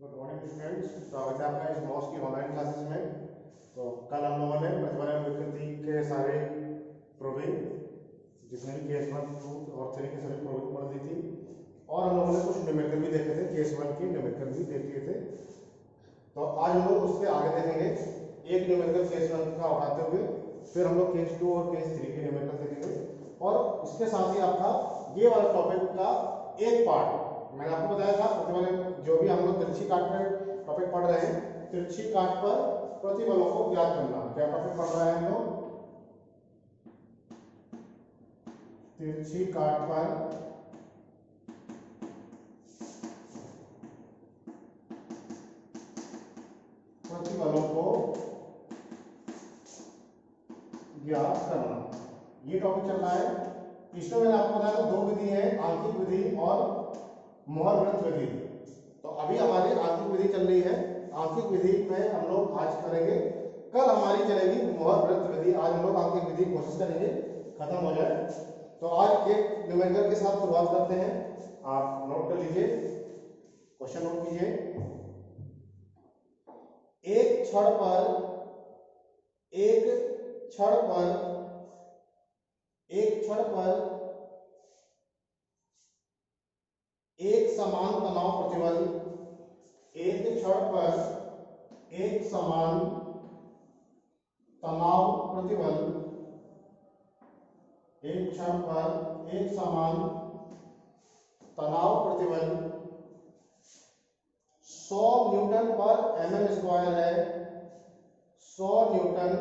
Good morning students. स्वागत है आपका इस मॉस की ऑनलाइन क्लासेस में। तो कल हम लोगों ने प्रतिबल एवं विकृति के सारे प्रूविंग जितने भी केस 1, 2 और 3 के सभी प्रूविंग पढ़ दी थी और हम लोगों ने कुछ न्यूमेरिकल भी देखे थे, केस 1 के न्यूमेरिकल भी देख लिए थे। तो आज हम लोग उसके आगे देखेंगे एक न्यूमेरिकल केस 1 का उठाते हुए, फिर हम लोग केस 2 और केस 3 के न्यूमेरिकल देखेंगे और इसके साथ ही आपका ये वाला टॉपिक का एक पार्ट मैंने आपको बताया था प्रतिबल, जो भी हम लोग तिरछी काट पर टॉपिक पढ़ रहे हैं, तिरछी काट पर प्रतिबलों को ज्ञात करना। क्या टॉपिक पढ़ रहे हैं हम लोग? तिरछी काट पर प्रतिबलों को ज्ञात करना, ये टॉपिक चल रहा है। इसमें मैंने आपको बताया था दो विधि है, आंकिक विधि और मोहर वृत्त विधि। तो अभी हमारी आंकिक विधि चल रही है, आंकिक विधि में हम लोग आज करेंगे, कल हमारी चलेगी मोहर वृत्त विधि। आज हम लोग आंकिक विधि कोशिश करेंगे खत्म हो जाए। तो आज एक न्यूमेरिकल के साथ शुरुआत करते हैं। आप नोट कर लीजिए, क्वेश्चन नोट कीजिए। एक छड़ पर एक समान तनाव प्रतिबल, एक छड़ पर एक समान तनाव प्रतिबल, एक छड़ पर एक समान तनाव प्रतिबल 100 न्यूटन पर mm स्क्वायर है। 100 न्यूटन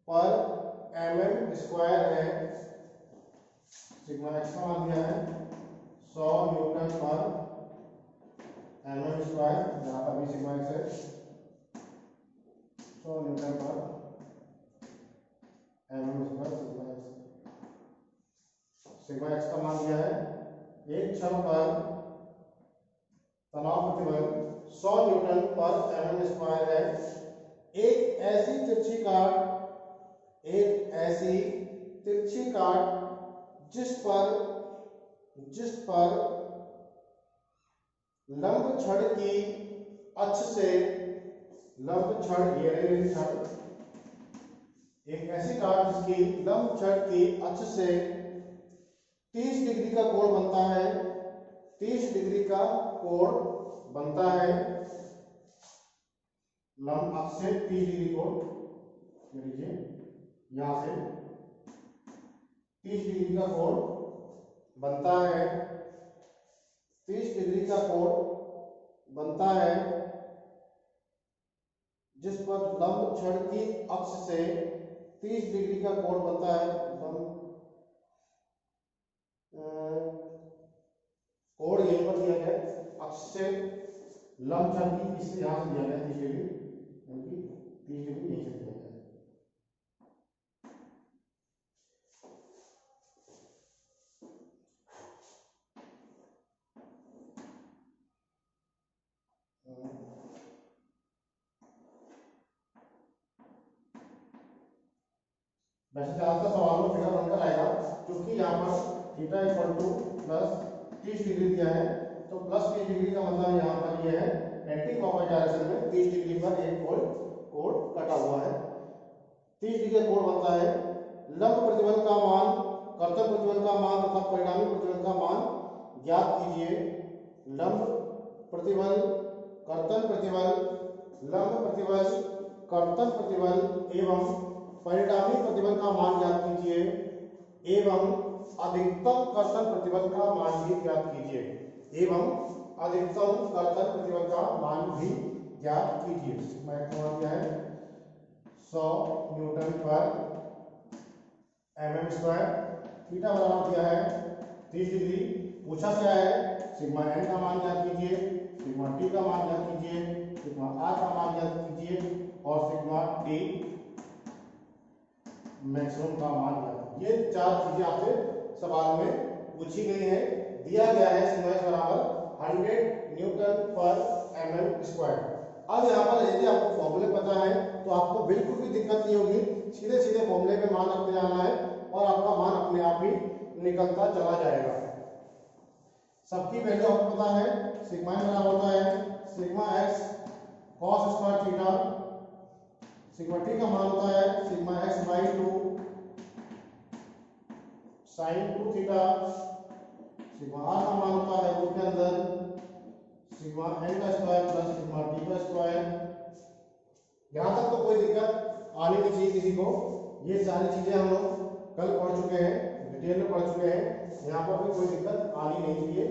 पर mm स्क्वायर है। सिग्मा एक्स का मान दिया है 100 न्यूटन पर mm स्क्वायर, यहाँ पर भी सिग्मा एक्स है 100 न्यूटन पर mm स्क्वायर। सिग्मा एक्स का मान दिया है। एक छड़ पर तनाव प्रतिबल 100 न्यूटन पर mm स्क्वायर है। एक ऐसी तिरछी काट जिस पर लंब छड़ की अक्ष से लंब छड़, ये रही छड़, एक ऐसी काट जिसकी लंब छड़ की अक्ष से 30 डिग्री का कोण बनता है। 30 डिग्री का कोण बनता है, लंब अक्ष से 30 डिग्री कोण, लीजिए यहां से 30 डिग्री का कोण बनता है। 30 डिग्री का कोण बनता है जिस पर लंब छड़ की अक्ष से 30 डिग्री का कोण बनता है। कोण यहीं पर दिया गया, अक्ष से लंब छड़ की इससे यहां से दिया गया 30 डिग्री, यानी 30 डिग्री यहीं से दिया गया। वैसे ज्यादातर सवाल में फिगर बनकर आएगा, क्योंकि यहाँ पर theta equal two plus 30 degree दिया है, तो प्लस 30 डिग्री का मतलब यहाँ पर ये है एंटी क्लॉकवाइज डायरेक्शन में 30 डिग्री पर एक कोण कटा हुआ है। 30 डिग्री का कोण बनता है। लंब प्रतिबल का मान, कर्तन प्रतिबल का मान तथा परिणामी प्रतिबल का मान ज्ञात कीजिए। लंब प्रतिबल, कर्तन प्रतिबल, लंब प्रतिबल, कर्तन प्रतिबल एवं परिणामी प्रतिबल का मान ज्ञात कीजिए एवं अधिकतम कर्तन प्रतिबल का मान भी ज्ञात कीजिए। मैं मान दिया है 100 न्यूटन पर mm स्क्वायर, थीटा बराबर दिया है 30 डिग्री। पूछा क्या है? सिग्मा n का मान ज्ञात कीजिए, सिग्मा t का मान ज्ञात कीजिए, सिग्मा r का मान ज्ञात कीजिए और सिग्मा t मैक्सिमम का मान ज्ञात। ये चार चीजें आपसे सवाल में पूछी गई है। दिया गया है सिग्मा x बराबर 100 न्यूटन पर mm स्क्वायर। अब यहाँ पर यदि आपको फॉर्मूले पता है तो आपको बिल्कुल भी दिक्कत नहीं होगी, सीधे सीधे फॉर्मूले पे मान रखते जाना है और आपका मान अपने आप ही निकलता चला जाएगा। सबकी वैल्यू आपको पता है, सिग्मा n बराबर होता है sigma x cos square theta, sigma t का मान होता है sigma x by 2 sine 2 theta, sigma r का मान होता है रूट के अंदर सिग्मा एन का स्क्वायर प्लस सिग्मा टी का स्क्वायर। यहाँ तक तो कोई दिक्कत आनी नहीं चाहिए किसी को, ये सारी चीजें हम लोग कल पढ़ चुके हैं, डिटेल में पढ़ चुके हैं, यहाँ पर भी कोई दिक्कत आनी नहीं चाहिए।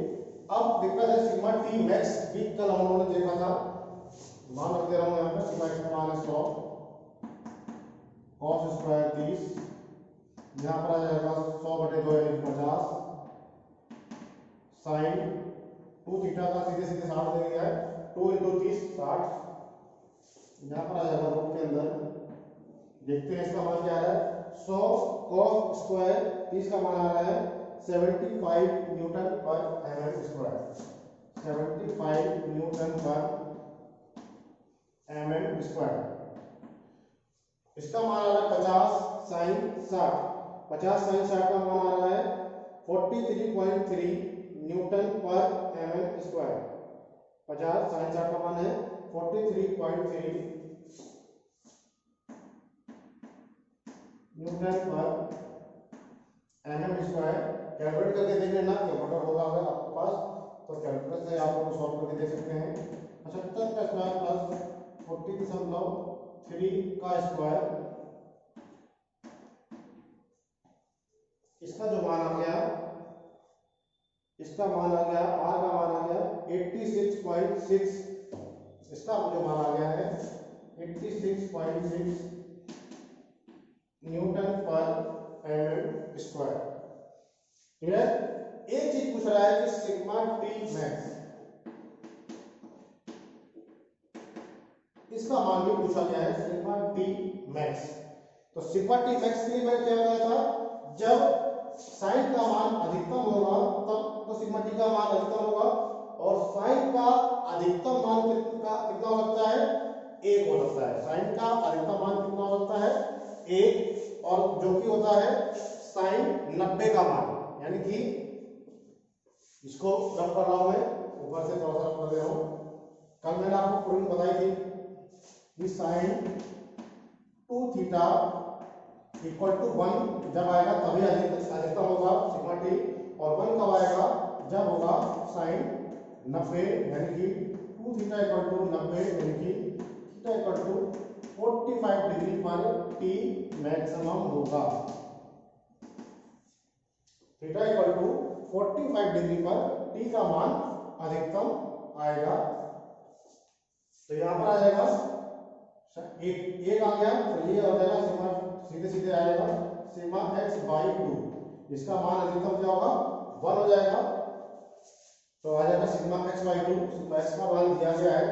अब दिक्कत है सिग्मा टी मैक्स भी कल हम लोगों ने देखा था, मान रख दे रहा हूँ यहाँ पर सिग्मा एक्स का मान है 100 कॉस स्क्वायर 30, यहाँ पर आ जाएगा 100/2 यानी 50 साइन 2 थीटा का सीधे सीधे 60 दे दिया है 2 × 30 60, यहाँ पर आ जाएगा रूट के अंदर, देखते हैं इसका मान क्या आ रहा है 100 cos स्क्वायर 30 का मान आ रहा है 75 न्यूटन पर mm स्क्वायर, 75 न्यूटन पर mm स्क्वायर। इसका मान आ रहा है 50 साइन 60, 50 साइन 60 का मान आ रहा है 43.3 न्यूटन पर mm स्क्वायर, 50 साइन 60 का मान है 43.3 न्यूटन पर mm स्क्वायर। कैलकुलेट करके देख लेना, कैलकुलेटर होगा अगर आपके पास तो कैलकुलेटर से आप लोग सॉल्व करके देख सकते हैं। 75 का स्क्वायर प्लस 40.3 का स्क्वायर, इसका जो मान आ गया, इसका मान आ गया आर का मान आ गया 86.6, इसका जो मान आ गया है 86.6 न्यूटन पर mm स्क्वायर। क्लियर? एक चीज पूछ रहा है कि सिग्मा टी मैक्स, इसका मान भी पूछा गया है सिग्मा टी मैक्स। तो सिग्मा टी मैक्स के लिए मैं क्या गया था, जब साइन का मान अधिकतम होगा तब तो सिग्मा टी का मान अधिकतम होगा, और साइन का अधिकतम मान कितना हो सकता है 1 हो सकता है, साइन का अधिकतम मान कितना हो सकता है 1, और जो कि होता है साइन 90 का मान, यानी कि इसको रब कर रहा हूं मैं ऊपर से थोड़ा सा रब कर दे रहा हूं। कल मैंने आपको प्रूफ बताई थी कि साइन 2 थीटा इक्वल टू 1 जब आएगा तभी अधिकतम होगा सिग्मा टी, और 1 कब आएगा जब होगा साइन 90, यानी कि 2 थीटा इक्वल टू 90, यानी कि थीटा इक्वल टू 45 डिग्री पर टी मैक्सिमम होगा, थीटा इक्वल टू 45 डिग्री पर टी का मान अधिकतम आएगा। तो यहां पर आ जाएगा एक आ गया, तो ये हो जाएगा सिग्मा, सीधे सीधे आएगा सिग्मा एक्स बाई 2, इसका मान अधिकतम क्या होगा 1 हो जाएगा, तो आ जाएगा sigma x by 2, sigma x का मान दिया गया है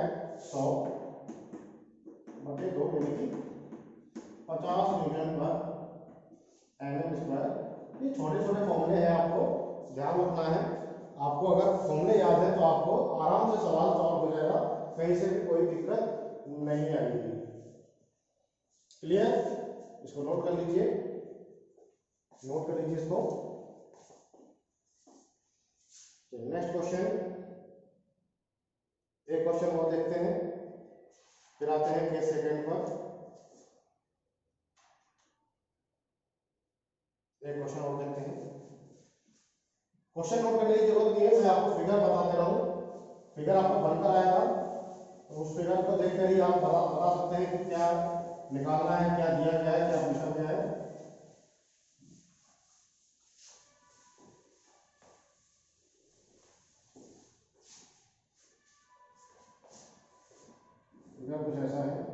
100/2 यानी कि 50 न्यूटन पर mm स्क्वायर। ये छोटे छोटे फॉर्मूले हैं, आपको ध्यान रखना है, आपको अगर फॉर्मूले याद है तो आपको आराम से सवाल सॉल्व हो जाएगा, कहीं से भी कोई दिक्कत नहीं आएगी। क्लियर? इसको नोट कर लीजिए, नोट कर लीजिए इसको। नेक्स्ट क्वेश्चन, एक क्वेश्चन और देखते हैं, फिर आते हैं केस सेकंड पर। एक क्वेश्चन और देखते हैं, क्वेश्चन नोट करने की जरूरत नहीं है, मैं आपको फिगर बता दे रहा हूँ, फिगर आपको बनकर आएगा, तो उस फिगर को देखकर ही आप बता सकते हैं कि क्या निकालना है, क्या दिया गया है, क्या पूछा गया है। फिगर कुछ ऐसा है,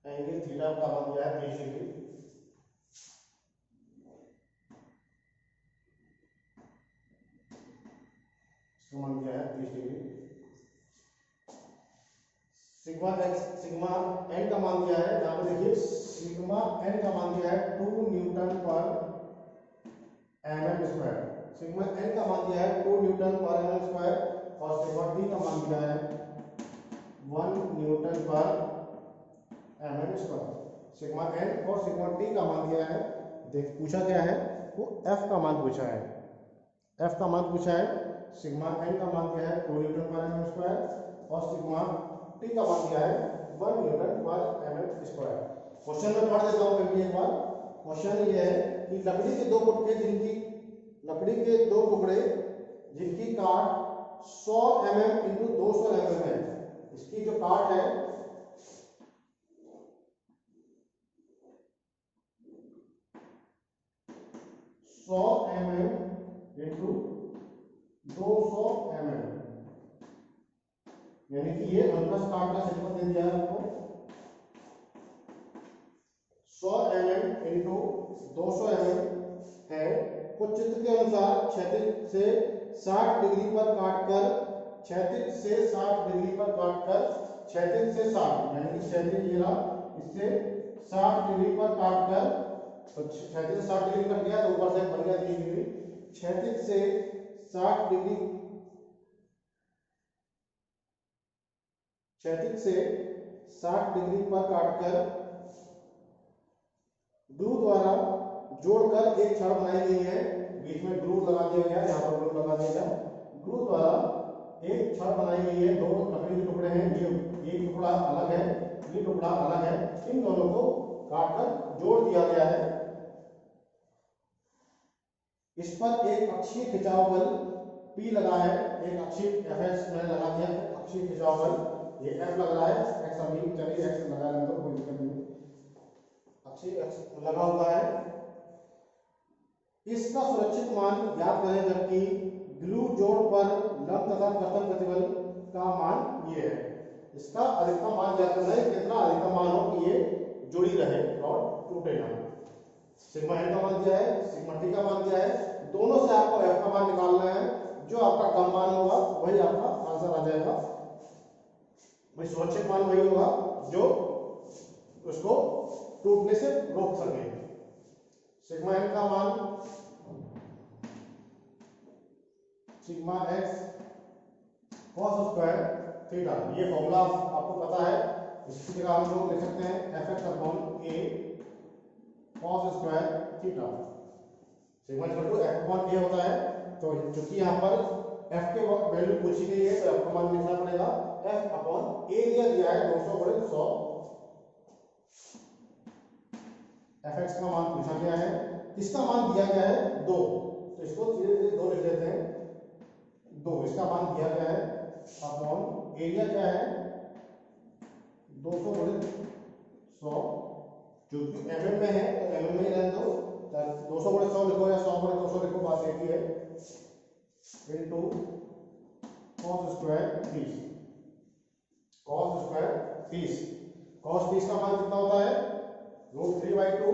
एंगल थीटा का बन गया है 30 डिग्री, इसका मान गया है 30 degree. Sigma x, sigma n का मान क्या है, यहाँ पे देखिए सिग्मा एन का मान क्या है 2 न्यूटन पर mm स्क्वायर, सिग्मा एन का मान दिया है 2 न्यूटन पर एम स्क्वायर और सिग्मा टी का मान दिया है 1 न्यूटन पर एम स्क्वायर। सिग्मा एन और सिग्मा टी का मान दिया है, देख पूछा क्या है, वो एफ का मान पूछा है, एफ का मान पूछा है। सिग्मा एन का मान दिया है 2 न्यूटन पर एम स्क्वायर और सिग्मा टी का मान दिया है 1 न्यूटन पर एम स्क्वायर। क्वेश्चन में पढ़ देता हूँ एक बार। क्वेश्चन ये है कि लकड़ी के दो टुकड़े जिनकी काट 100 mm इंटू 200 mm है। इसकी जो काट है 100 mm इंटू 200 mm, यानी कि ये अनुप्रस्थ काट का क्षेत्रफल दे दिया है आपको 100 mm इंटू 200 mm है। कुछ चित्र के अनुसार क्षैतिज से 60 डिग्री पर काटकर क्षैतिज से 60 डिग्री पर काटकर क्षैतिज से 60 यानी कि क्षैतिज ये रहा, इससे 60 डिग्री पर काटकर, तो क्षैतिज से 60 डिग्री कट गया तो ऊपर से बन गया 30 डिग्री। क्षैतिज से 60 डिग्री, क्षैतिज से 60 डिग्री पर काटकर ग्लू द्वारा जोड़कर एक छड़ बनाई गई है। बीच में ग्लू लगा दिया गया, यहाँ पर ग्लू लगा दिया गया। ग्लू द्वारा एक छड़ बनाई गई है, दो लकड़ी के टुकड़े हैं, ये एक टुकड़ा अलग है, ये टुकड़ा अलग है, इन दोनों को काटकर जोड़ दिया गया है। इस पर एक अक्षीय खिंचाव बल P लगा है, एक अक्षीय Fx मैंने लगा दिया, अक्षीय खिंचाव बल ये F लग रहा है, x अभी चलिए x लगा लें तो कोई दिक्कत नहीं, अक्षीय x लगा हुआ है। इसका सुरक्षित मान ज्ञात करें, जबकि ग्लू जोड़ पर लंब तथा कर्तन प्रतिबल का मान ये है। इसका अधिकतम मान ज्ञात करना है, कितना अधिकतम मान हो कि ये जुड़ी रहे और टूटे ना। सिग्मा एन का मान दिया है, सिग्मा टी का मान दिया है, दोनों से आपको एफ का मान निकालना है। जो आपका कम मान होगा वही आपका आंसर आ जाएगा, वही सुरक्षित मान वही होगा जो उसको टूटने से रोक सके। सिग्मा एन का मान sigma x cos square theta, ये फॉर्मूला आपको पता है, इसकी जगह हम लोग लिख सकते हैं F x upon A cos square theta. Sigma equal to F upon A होता है, तो चूंकि यहाँ पर एफ के वैल्यू पूछी गई है तो एफ का मान लिखना पड़ेगा। एफ अपॉन एरिया दिया है 200 बड़े 100, एफ एक्स का मान पूछा गया है, इसका मान दिया गया है 2, तो इसको धीरे धीरे 2 लिख लेते हैं, 2 इसका मान दिया गया है अपॉन एरिया क्या है 200 बड़े 100, क्योंकि mm में है तो mm में ही रहने दो, 200 बड़े 100 लिखो या 100 बड़े 200 लिखो, बात एक ही है, into cos square 30, cos square 30, cos 30 का मान कितना होता है √3/2,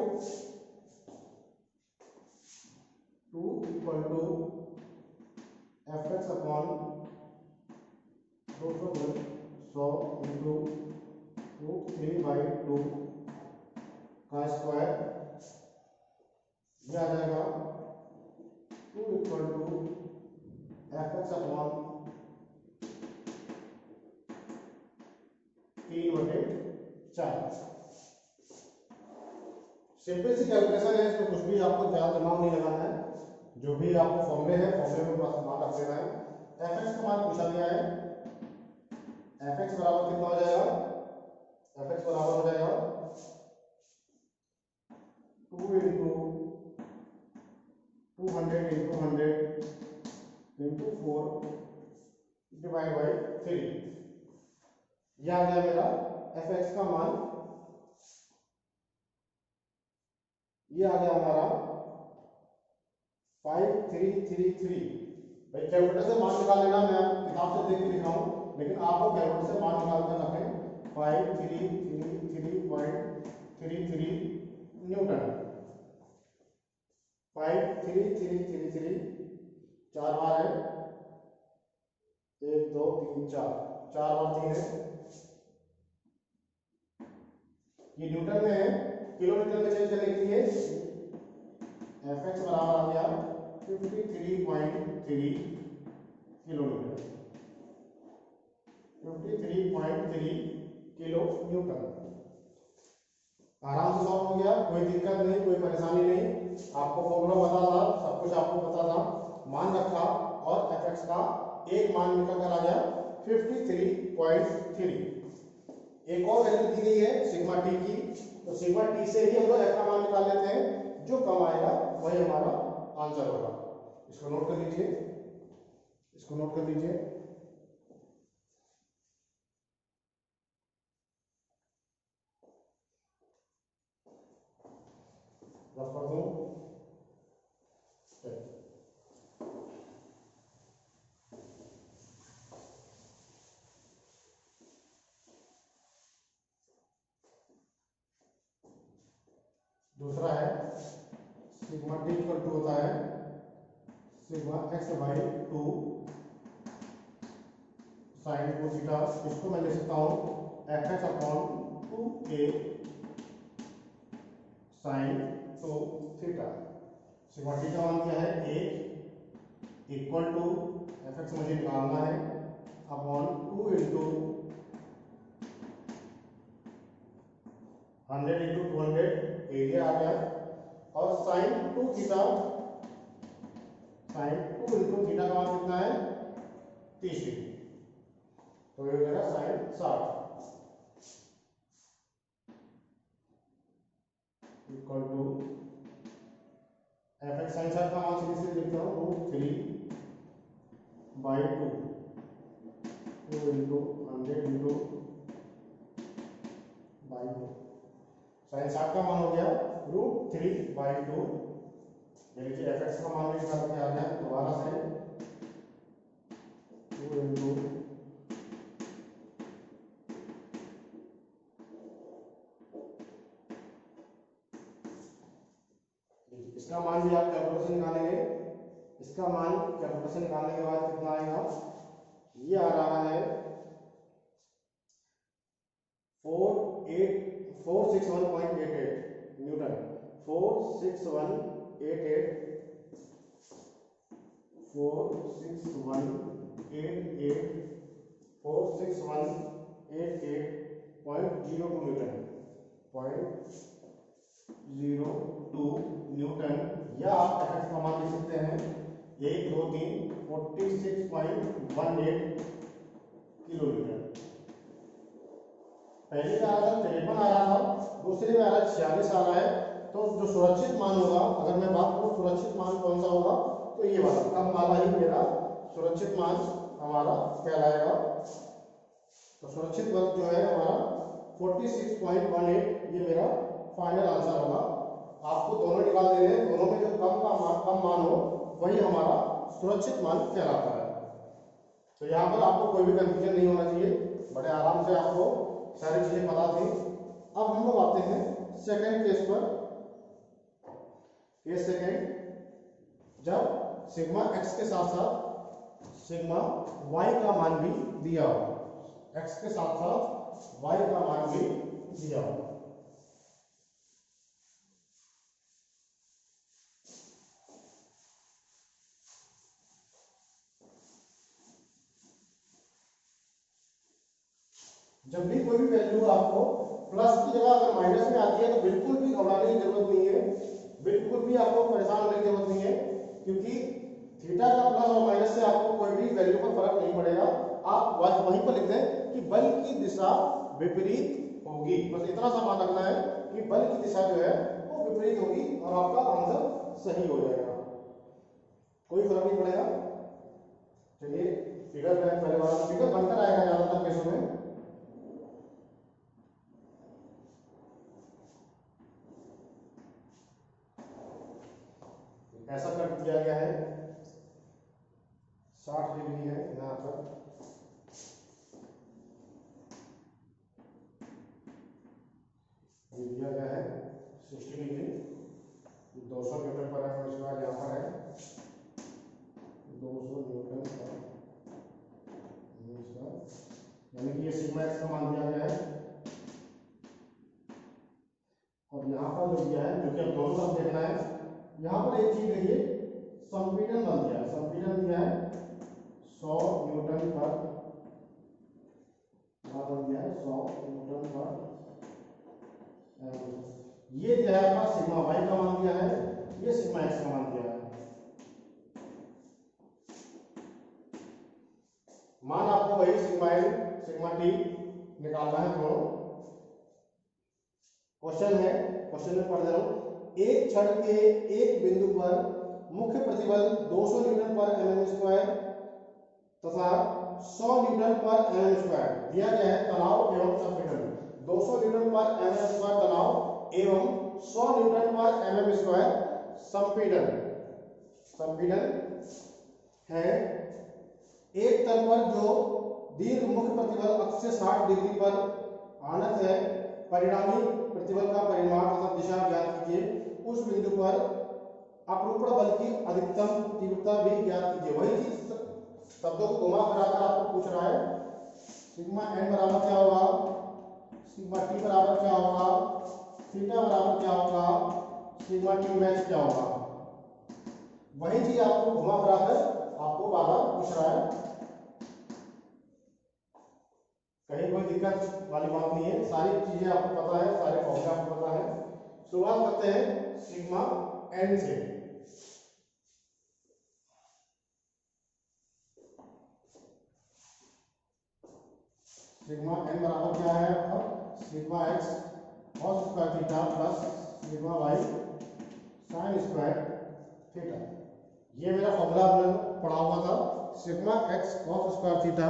2 equal to fx upon 200 into √3/2 का स्क्वायर, यह आ जाएगा 2 equal to fx upon 3/4। Simple सी कैलकुलेशन है, इसमें कुछ भी आपको ज्यादा दिमाग नहीं लगाना है, जो भी आपको फॉर्मूले है फॉर्मूले में बस मान रख देना है। fx का मान पूछा गया है, fx बराबर कितना हो जाएगा, fx बराबर हो जाएगा 2 into 200 into 100 into 4 divide by 3, यह आ गया मेरा fx का मान, ये आ गया हमारा 5333। भाई कैलकुलेटर से मान निकाल लेना, मैं किताब से देख के लिख रहा हूँ, लेकिन आपको कैलकुलेटर से मान निकाल कर रखें 5333.33 न्यूटन, 5333, 4 बार है, 1 2 3 4 बार 3 है, ये न्यूटन में है, किलोमीटर में चेंज करने के लिए fx बराबर आ गया 53.3 किलोमीटर, 53.3 किलो न्यूटन। आराम से सॉल्व हो गया, कोई दिक्कत नहीं, कोई परेशानी नहीं। आपको फॉर्मूला पता था, सब कुछ आपको पता था, मान रखा और एफ एक्स का एक मान निकल कर आ गया 53.3। एक और वैल्यू दी गई है सिग्मा टी की, तो सिग्मा टी से ही हम लोग एफ का मान निकाल लेते हैं, जो कम आएगा वही हमारा आंसर होगा। इसको नोट कर लीजिए, इसको नोट कर लीजिए। रफ कर दूं, दूसरा है सिग्मा टी इक्वल टू होता है sigma x by 2 sine 2 theta. इसको मैं लिख सकता हूँ f x upon 2a sine 2 theta. Sigma t का मान क्या है 1 इक्वल टू एफ एक्स मुझे निकालना है अपॉन 2 इंटू 100 इंटू 200 एरिया आ गया, और sine 2 theta, sine 2 into theta का मान कितना है 30 डिग्री, तो ये हो जाएगा sine 60 equal to f x sine 60 का मान सीधे सीधे लिखता हूँ √3/2 2 इंटू 100 इंटू बाई 2, साइन 60 का मान हो गया √3/2। ये लीजिए एफ एक्स का मान भी निकाल के आ गया, दोबारा से 2 इंटू इसका मान भी आप कैलकुलेशन निकालेंगे, इसका मान कैलकुलेशन निकालने के बाद कितना आएगा, ये आ रहा है 461.88 न्यूटन, 461.88 461.88 न्यूटन, 0.02 न्यूटन, या आप एफ एक्स का मान लिख सकते हैं 1 2 3 46.18 किलोमीटर। पहले का आ रहा था 53 आ रहा था, दूसरे में आ रहा है 46 आ रहा है। तो जो सुरक्षित मान होगा, अगर मैं बात करूं सुरक्षित मान कौन सा होगा, तो ये वाला कम वाला ही मेरा सुरक्षित मान हमारा कहलाएगा। तो सुरक्षित वर्ग जो है हमारा 46.18, ये मेरा फाइनल आंसर होगा। आपको दोनों निकाल देने हैं, दोनों में जो कम मान हो वही हमारा सुरक्षित मान कहलाता है। तो यहाँ पर आपको कोई भी कंफ्यूजन नहीं होना चाहिए, बड़े आराम से आपको सारी चीजें पता थी। अब हम लोग आते हैं सेकंड केस पर। केस सेकंड, जब सिग्मा एक्स के साथ साथ सिग्मा वाई का मान भी दिया हो, एक्स के साथ साथ वाई का मान भी दिया हो। जब भी कोई भी वैल्यू आपको प्लस की जगह अगर माइनस में आती है तो बिल्कुल भी घबराने की जरूरत नहीं है, बिल्कुल भी आपको परेशान होने की जरूरत नहीं है, क्योंकि थीटा का प्लस और माइनस से आपको कोई भी वैल्यू पर फर्क नहीं पड़ेगा। आप वहीं पर लिख दें कि बल की दिशा विपरीत होगी, बस इतना सा मान रखना है कि बल की दिशा जो है वो विपरीत होगी और आपका आंसर सही हो जाएगा, कोई फर्क नहीं पड़ेगा। चलिए फिगर पहले वाला फिगर बनकर आएगा ज्यादातर केसों में। ऐसा कर दिया गया है, 60 डिग्री है यहाँ पर, ये दिया गया है 60 डिग्री, 200 न्यूटन पर है, उसके बाद यहाँ पर है 200 न्यूटन पर, यानी कि ये सिग्मा एक्स का मान दिया गया है। और यहाँ पर जो दिया है, जो कि अब दोनों तरफ देखना है, यहाँ पर एक चीज देखिए संपीड़न बन गया, संपीड़न दिया है 100 न्यूटन पर बन गया है 100 न्यूटन पर। ये जो है आपका सिग्मा वाई का मान दिया है, ये सिग्मा एक्स का मान दिया है। मान आपको वही सिग्मा एन सिग्मा टी निकालना है दोनों। क्वेश्चन है, क्वेश्चन में पढ़ रहा हूं, एक छड़ के एक बिंदु पर मुख्य प्रतिबल 200 न्यूटन पर एमएम स्क्वायर तथा 100 न्यूटन पर एमएम स्क्वायर दिया गया है। तनाव एवं संपीड़न 200 न्यूटन पर एमएम स्क्वायर तनाव एवं 100 न्यूटन पर एमएम स्क्वायर संपीड़न। संपीड़न है एक तल पर जो दीर्घ मुख्य प्रतिबल अक्ष से 60 डिग्री पर आनत है, परिणामी प्रतिबल का परिमाण तथा दिशा ज्ञात कीजिए। उस बिंदु पर अपरूपण बल की अधिकतम तीव्रता भी ज्ञात कीजिए। वही चीज शब्दों को घुमा फिराकर आपको पूछ रहा है। सिग्मा एन बराबर क्या होगा, सिग्मा टी बराबर क्या होगा, थीटा बराबर क्या होगा, सिग्मा टी मैक्स क्या होगा। वही चीज आपको घुमा फिराकर आपको बार बार पूछ रहा है। कहीं कोई दिक्कत वाली बात नहीं है, सारी चीजें आपको पता है, सारे फॉर्मूले आपको पता है। शुरुआत करते हैं सिग्मा एन से। सिग्मा एन बराबर क्या है आपका, sigma x cos square theta plus sigma y sine square theta. ये मेरा फॉर्मूला आपने पढ़ा हुआ था, sigma x cos square theta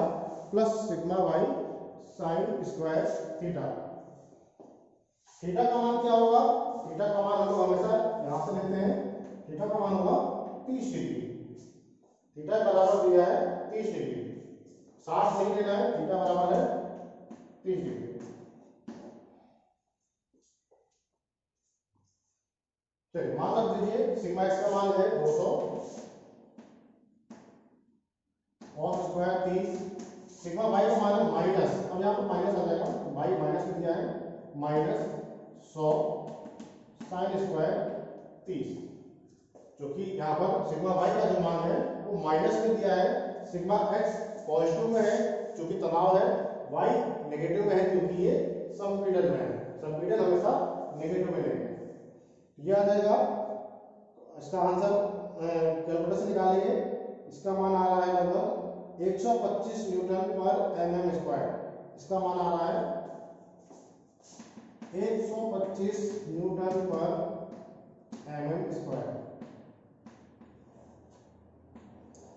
plus sigma y sine square theta. Theta का मान क्या होगा, थीटा का मान हम लोग हमेशा यहां से लेते हैं। थीटा का मान होगा 30 डिग्री। थीटा बराबर दिया है 30 डिग्री, 60 नहीं लेना है, थीटा बराबर है 30 डिग्री। चलिए मान रख दीजिए, सिग्मा एक्स का मान है 200 कॉस स्क्वायर 30, सिग्मा वाई का मान है माइनस, अब यहाँ पर माइनस आ जाएगा, वाई माइनस में दिया है माइनस 100 साइन स्क्वायर 30, जो कि यहाँ पर सिग्मा वाई का जो मान है वो माइनस में दिया है, सिग्मा एक्स पॉजिटिव में है क्योंकि तनाव है, वाई नेगेटिव में है क्योंकि ये संपीड़न में है। संपीड़न हमेशा नेगेटिव में लेंगे। ये आ जाएगा, इसका आंसर कैलकुलेटर से निकालेंगे। इसका मान आ रहा है लगभग 125 न्यूटन पर एमएम स्क्वायर। इसका मान आ रहा है 125 न्यूटन पर एमएम स्क्वायर।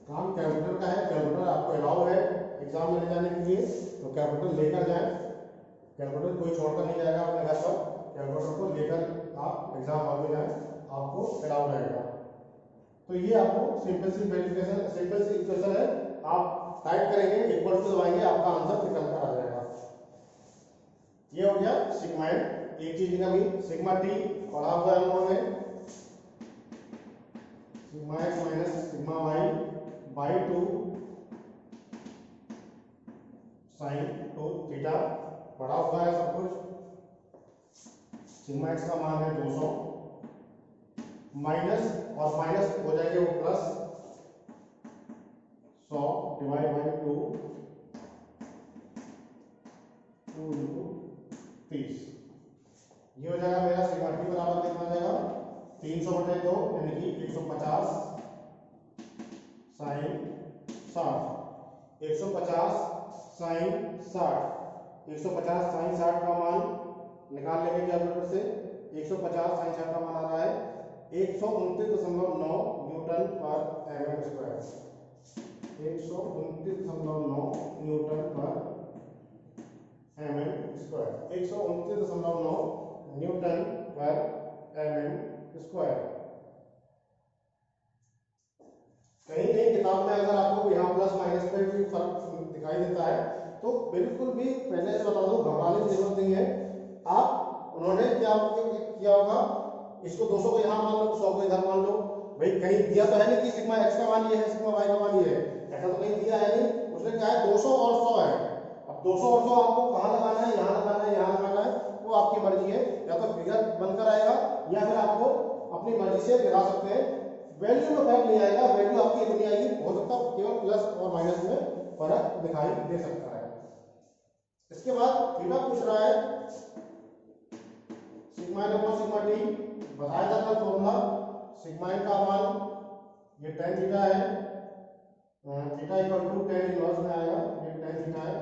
काम कैलकुलेटर का है, कैलकुलेटर आपको अलाउ है एग्जाम में ले जाने के लिए, तो कैलकुलेटर लेकर जाएं। कैलकुलेटर कोई छोड़कर नहीं जाएगा अपने घर पर, कैलकुलेटर को लेकर आप एग्जाम हॉल में जाएं, आपको अलाउ रहेगा। तो ये आपको सिंपल सी वेरिफिकेशन, सिंपल सी इक्वेशन है, आप टाइप करेंगे इक्वल टू दबाएंगे, आपका आंसर निकल कर आ जाएगा। ये हो गया सिग्मा एन। एक चीज का भी सिग्मा टी पढ़ा हुआ है हम लोगों ने, sigma x minus sigma y by 2 sine 2 theta पढ़ा हुआ है सब कुछ। सिग्मा एक्स का मान है 200, माइनस और माइनस हो जाएंगे वो प्लस 100 डिवाइड बाई 2 इंटू 30। ये हो जाएगा मेरा सिग्मा टी बराबर कितना आ जाएगा 300/2 यानी कि 150 साइन 60। 150 साइन 60, 150 साइन 60 का मान निकाल लेंगे कैलकुलेटर से। 150 साइन 60 का मान आ रहा है 129.9 न्यूटन पर एमएम स्क्वायर। 129.9 न्यूटन पर एमएम स्क्वायर, 129.9 न्यूटन पर एमएम स्क्वायर। कहीं कहीं किताब में अगर आपको यहाँ प्लस माइनस पे भी फर्क दिखाई देता है तो बिल्कुल भी पहले से बता दो, घबराने की जरूरत नहीं है। आप उन्होंने क्या किया होगा, इसको 200 को यहाँ मान लो, 100 को इधर मान लो। भाई कहीं दिया तो है नहीं कि सिग्मा एक्स का मान ये है, सिग्मा वाई का मान ये है, ऐसा तो कहीं दिया है नहीं। उसने कहा है 200 और 100 है। अब 200 और 100 आपको कहाँ लगाना है, यहाँ लगाना है, यहाँ लगाना है, वो आपकी मर्जी है। या तो फिगर बनकर आएगा या फिर आपको अपनी मर्जी से लगा सकते हैं। वैल्यू में फर्क नहीं आएगा, वैल्यू आपकी इतनी आएगी, हो सकता है केवल प्लस और माइनस में फर्क दिखाई दे सकता है। इसके बाद थीटा पूछ रहा है sigma n upon sigma t, बताया था कल फॉर्मूला, सिग्मा एन का मान ये tan थीटा है, theta equal to tan inverse में आएगा, ये tan थीटा है।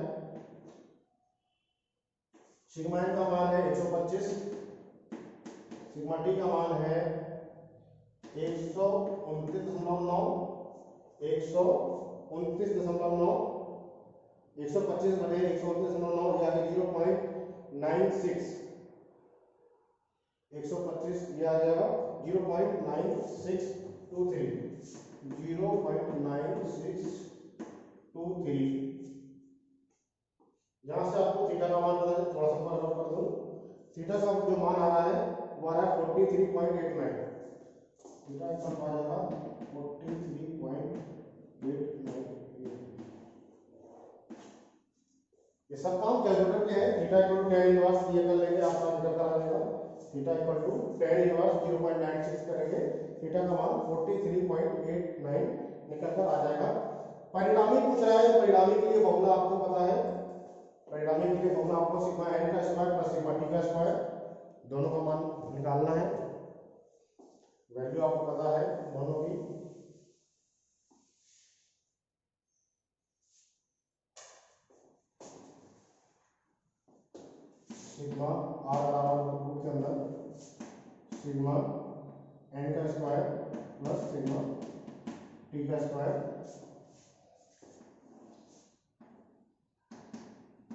सिग्मा एन का मान है 125, सिग्मा टी का मान है 129.9, 129.9, 125 बटे 129.9 ये आ गया 0.96, 125 ये आ जाएगा 0.9623, 0.9623। यहां से आपको थीटा का मान पता है, थोड़ा सा फर्क कर दूं, थीटा का जो मान आ रहा है वो आ रहा है 43.89, थीटा इक्वल आ जाएगा 43.89। ये सब काम कैलकुलेटर के हैं। Theta equal to tan inverse ये कर लेंगे, आपका निकल कर आ जाएगा theta equal to tan inverse 0.96 करेंगे, थीटा का मान 43.89 निकल कर आ जाएगा। परिणामी पूछ रहा है, परिणामी के लिए फॉर्मूला आपको पता है, परिणामी के लिए फॉर्मूला आपको सिग्मा एन का स्क्वायर प्लस सिग्मा टी का स्क्वायर दोनों का मान निकालना है, वैल्यू आपको पता है दोनों की। सिग्मा आर बराबर रूट के अंदर सिग्मा एन का स्क्वायर प्लस सिग्मा टी का स्क्वायर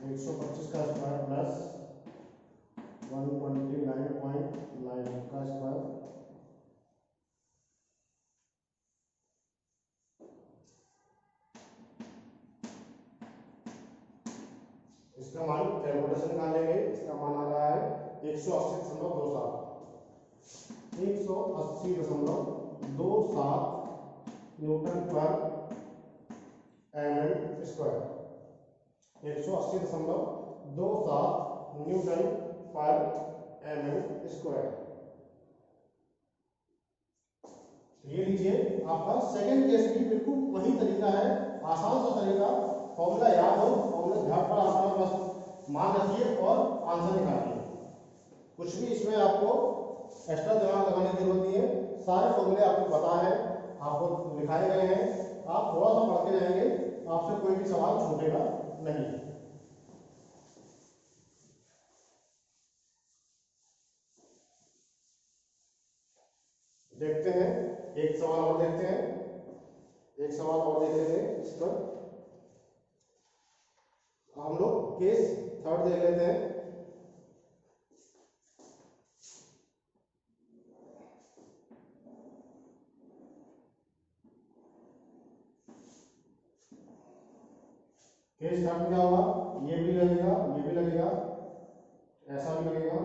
125 का स्क्वायर प्लस 129.9 का स्क्वायर, इसका मान कैलकुलेशन निकाल लेंगे। इसका मान आ रहा है 180.27, 180.27 न्यूटन पर mm स्क्वायर, 180.27 न्यूटन पर mm स्क्वायर। ये लीजिए आपका सेकंड केस भी बिल्कुल वही तरीका है, आसान सा तरीका, फॉर्मूला याद हो, फॉर्मूला ध्यान पर आपका बस मान रखिए और आंसर निकालिए, कुछ भी इसमें आपको एक्स्ट्रा दिमाग लगाने की जरूरत नहीं है, सारे फॉर्मूले आपको पता है, आपको लिखाए गए हैं, आप थोड़ा सा पढ़ते रहेंगे, आपसे कोई भी सवाल छूटेगा नहीं। देखते हैं एक सवाल और देखते हैं, एक सवाल और देख लेते हैं इस पर, हम लोग केस थर्ड देख लेते हैं। केस थर्ड में क्या होगा, ये भी लगेगा, ये भी लगेगा, ऐसा भी लगेगा,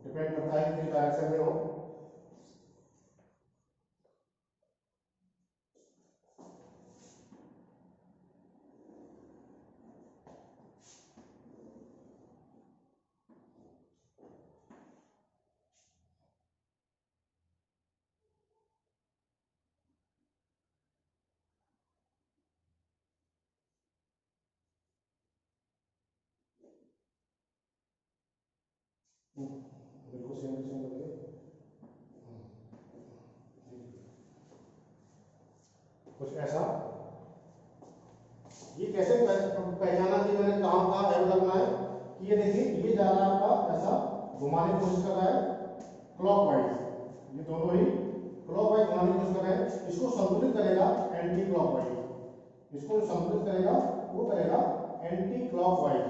डिपेंड करता है किस डायरेक्शन में हो। बिल्कुल सेम टू सेम करके कुछ ऐसा। ये कैसे पहचाना कि मैंने काम का एरो लगना है कि ये देखिए ये जा रहा है आपका ऐसा घुमाने की कोशिश कर रहा है क्लॉकवाइज, ये दोनों ही क्लॉकवाइज घुमाने की कोशिश कर रहे हैं, इसको संतुलित करेगा एंटी क्लॉकवाइज, इसको संतुलित करेगा वो करेगा एंटी क्लॉकवाइज।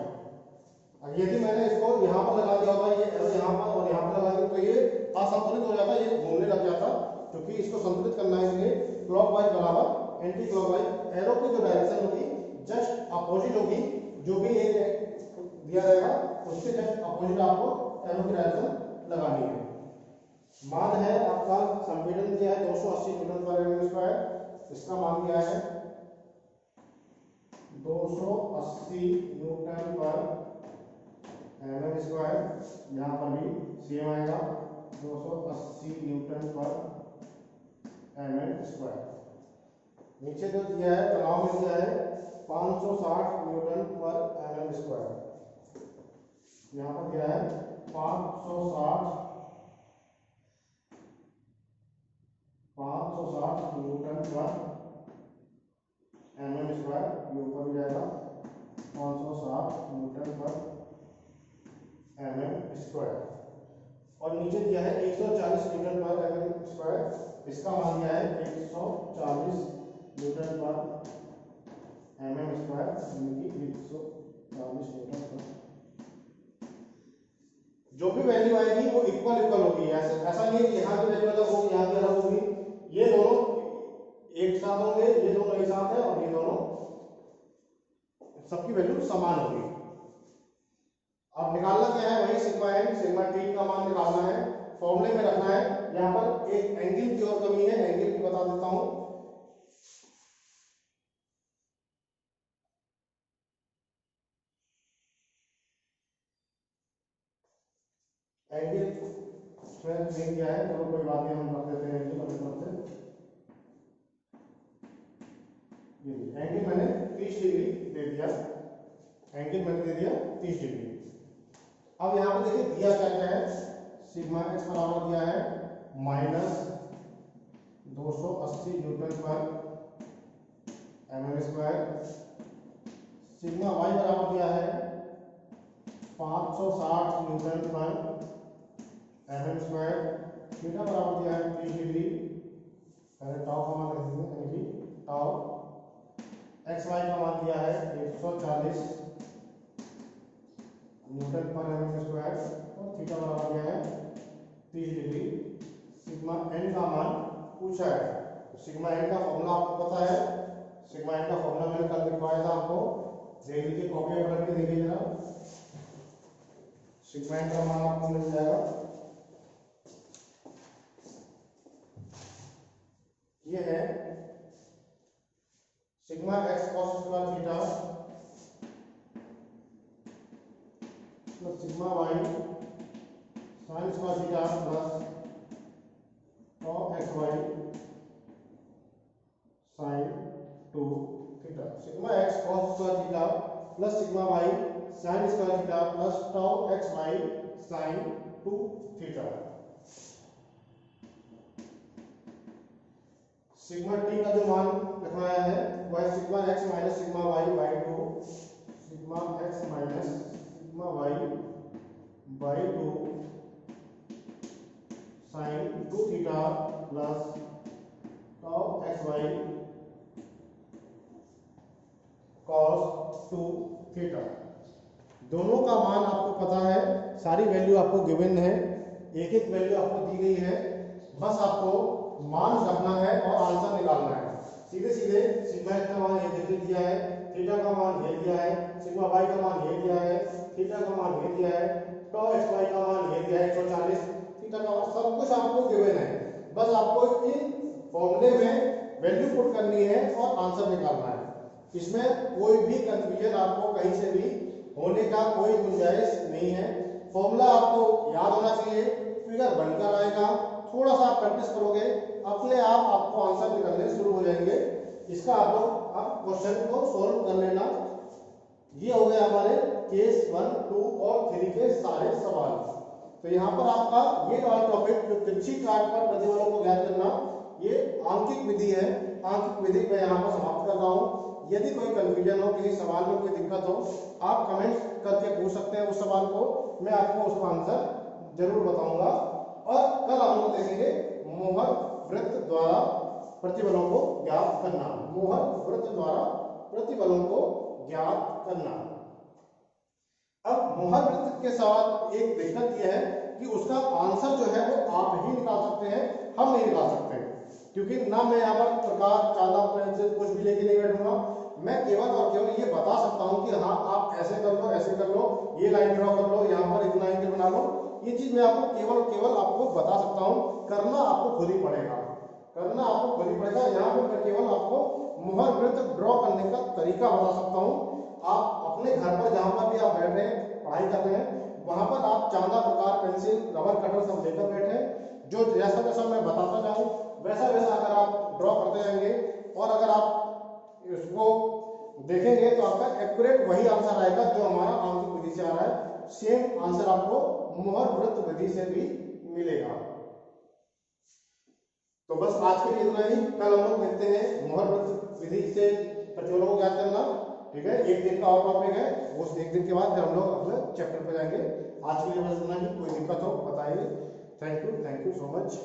यदि मैंने इसको यहाँ पर लगा दिया होगा, ये एरो यहाँ पर और यहाँ पर लगा दिया तो ये असंतुलित हो जाता, ये घूमने लग जाता, क्योंकि इसको संतुलित करना है इसलिए क्लॉकवाइज बराबर एंटी क्लॉकवाइज, एरो की जो डायरेक्शन होगी जस्ट अपोजिट होगी, जो भी ये दिया रहेगा उसके जस्ट अपोजिट आपको एरो की डायरेक्शन लगानी है। मान है आपका संपीड़न दिया है 280 न्यूटन पर mm स्क्वायर, इसका मान दिया है 280 न्यूटन पर mm स्क्वायर, यहाँ पर भी सेम आएगा 280 न्यूटन पर mm स्क्वायर। नीचे जो दिया है तनाव में दिया है 560 न्यूटन पर mm स्क्वायर। यहाँ पर दिया है 560 न्यूटन पर mm स्क्वायर। ये ऊपर भी जाएगा 560 न्यूटन पर mm स्क्वायर। और नीचे दिया है 140 न्यूटन पर mm स्क्वायर। इसका मान दिया है 140 न्यूटन पर mm स्क्वायर, यानी कि 140 न्यूटन पर। जो भी वैल्यू आएगी वो इक्वल होगी। ऐसा नहीं है कि यहाँ की वैल्यू अलग होगी, यहाँ की अलग होगी। ये दोनों एक साथ होंगे, ये दोनों एक साथ है, और ये दोनों सबकी वैल्यू समान होगी। अब निकालना क्या है, वही सिग्मा एन सिग्मा टी का मान निकालना है, फॉर्मूले में रखना है। यहाँ पर एक एंगल की और कमी है, एंगल की बता देता हूं। एंगल स्ट्रेंथ नहीं दिया है, चलो कोई बात नहीं, हम रख देते हैं एंगल अपनी तरफ से। ये एंगल मैंने 30 डिग्री दे दिया, एंगल मैंने दे दिया 30 डिग्री। अब यहाँ पे देखिए दिया क्या क्या है, सिग्मा एक्स बराबर दिया है -280 न्यूटन पर mm स्क्वायर। सिग्मा वाई बराबर दिया है 560 न्यूटन पर mm स्क्वायर। थीटा बराबर दिया है 30 डिग्री, पहले टाउ का मान रख देंगे, यानी कि टाउ। एक्स वाई का मान दिया है 140 न्यूटन पर mm स्क्वायर, और थीटा बराबर दिया है 30 डिग्री। सिग्मा एन का मान पूछा है, तो सिग्मा एन का फॉर्मूला आपको पता है। सिग्मा एन का फॉर्मूला मैंने कल लिखवाया था आपको, देख लीजिए, कॉपी में पढ़ के देखिए जरा। सिग्मा एन का मान आपको मिल जाएगा, ये है sigma x cos square theta plus sigma y sine square theta plus cos x y sine 2 theta. Sigma x cos square theta plus sigma y sine square theta plus tau x y sine 2 theta. Sigma t का जो मान लिखवाया है वो है sigma x minus sigma y by 2, sigma x minus sigma y by 2 sine 2 theta plus tau x Y cos 2 theta. दोनों का मान आपको पता है, सारी वैल्यू आपको गिवन है, एक एक वैल्यू आपको दी गई है, बस आपको मान रखना है और आंसर निकालना है। सीधे सीधे सिग्मा एक्स का मान ये देख दिया है, थीटा का मान ये दिया है, सिग्मा वाई का मान ये दिया है, थीटा का मान ये दिया है, टॉ एक्स वाई का मान ये दिया है 140, थीटा का मान, सब कुछ आपको गिवन है। बस आपको इन फॉर्मूले में वैल्यू पुट करनी है और आंसर निकालना है। इसमें कोई भी कंफ्यूजन आपको कहीं से भी होने का कोई गुंजाइश नहीं है। फॉर्मूला आपको याद होना चाहिए, फिगर बनकर आएगा, थोड़ा सा आप प्रैक्टिस करोगे, अपने आप आपको आंसर निकलने शुरू हो जाएंगे। इसका आप लोग आप क्वेश्चन को सोल्व कर लेना। ये हो गया हमारे केस 1, 2 और 3 के सारे सवाल। तो यहाँ पर आपका ये वाला टॉपिक जो तिरछी काट पर प्रतिबलों को ज्ञात करना, ये आंकिक विधि है। आंकिक विधि मैं यहाँ पर समाप्त कर रहा हूँ। यदि कोई कंफ्यूजन हो, किसी सवाल में कोई दिक्कत हो, आप कमेंट करके पूछ सकते हैं उस सवाल को, मैं आपको उसका आंसर जरूर बताऊंगा। और कल हम लोग देखेंगे मोहर वृत्त द्वारा प्रतिबलों को ज्ञात करना। मोहर वृत्त द्वारा प्रतिबलों को ज्ञात करना। अब मोहर वृत्त के साथ एक दिक्कत यह है कि उसका आंसर जो है वो आप ही निकाल सकते हैं, हम नहीं निकाल सकते, क्योंकि ना मैं यहाँ पर प्रकार चांदा पेंसिल कुछ भी लेके नहीं बैठूंगा। मैं केवल और केवल ये बता सकता हूँ कि हाँ आप ऐसे कर लो, ऐसे कर लो, ये लाइन ड्रॉ कर लो, यहाँ पर इतना एंगल बना लो। ये चीज मैं आपको केवल और केवल आपको बता सकता हूँ, करना आपको खुद ही पड़ेगा, करना आपको खुद ही पड़ेगा। यहाँ पर मैं केवल आपको मोहर वृत्त ड्रॉ करने का तरीका बता सकता हूँ। आप अपने घर पर जहाँ पर भी आप बैठ रहे हैं, पढ़ाई कर रहे हैं, वहां पर आप चांदा प्रकार पेंसिल रबर कटर सब लेकर बैठे, जो जैसा जैसा मैं बताता जाऊँ वैसा वैसा अगर आप ड्रॉ देखेंगे तो आपका एक्यूरेट वही आंसर आएगा जो हमारा आंशिक विधि से आ रहा है। सेम आंसर आपको मोहर वृत्त विधि से भी मिलेगा। तो बस आज के लिए इतना ही। कल हम लोग मिलते हैं मोहर वृत्त विधि से प्रतिबलों को ज्ञात करना। ठीक है, एक दिन का और टॉपिक है, उस एक दिन के बाद फिर हम लोग अगले चैप्टर पे जाएंगे। आज के लिए बस इतना ही। कोई दिक्कत हो बताइए। Thank you so much.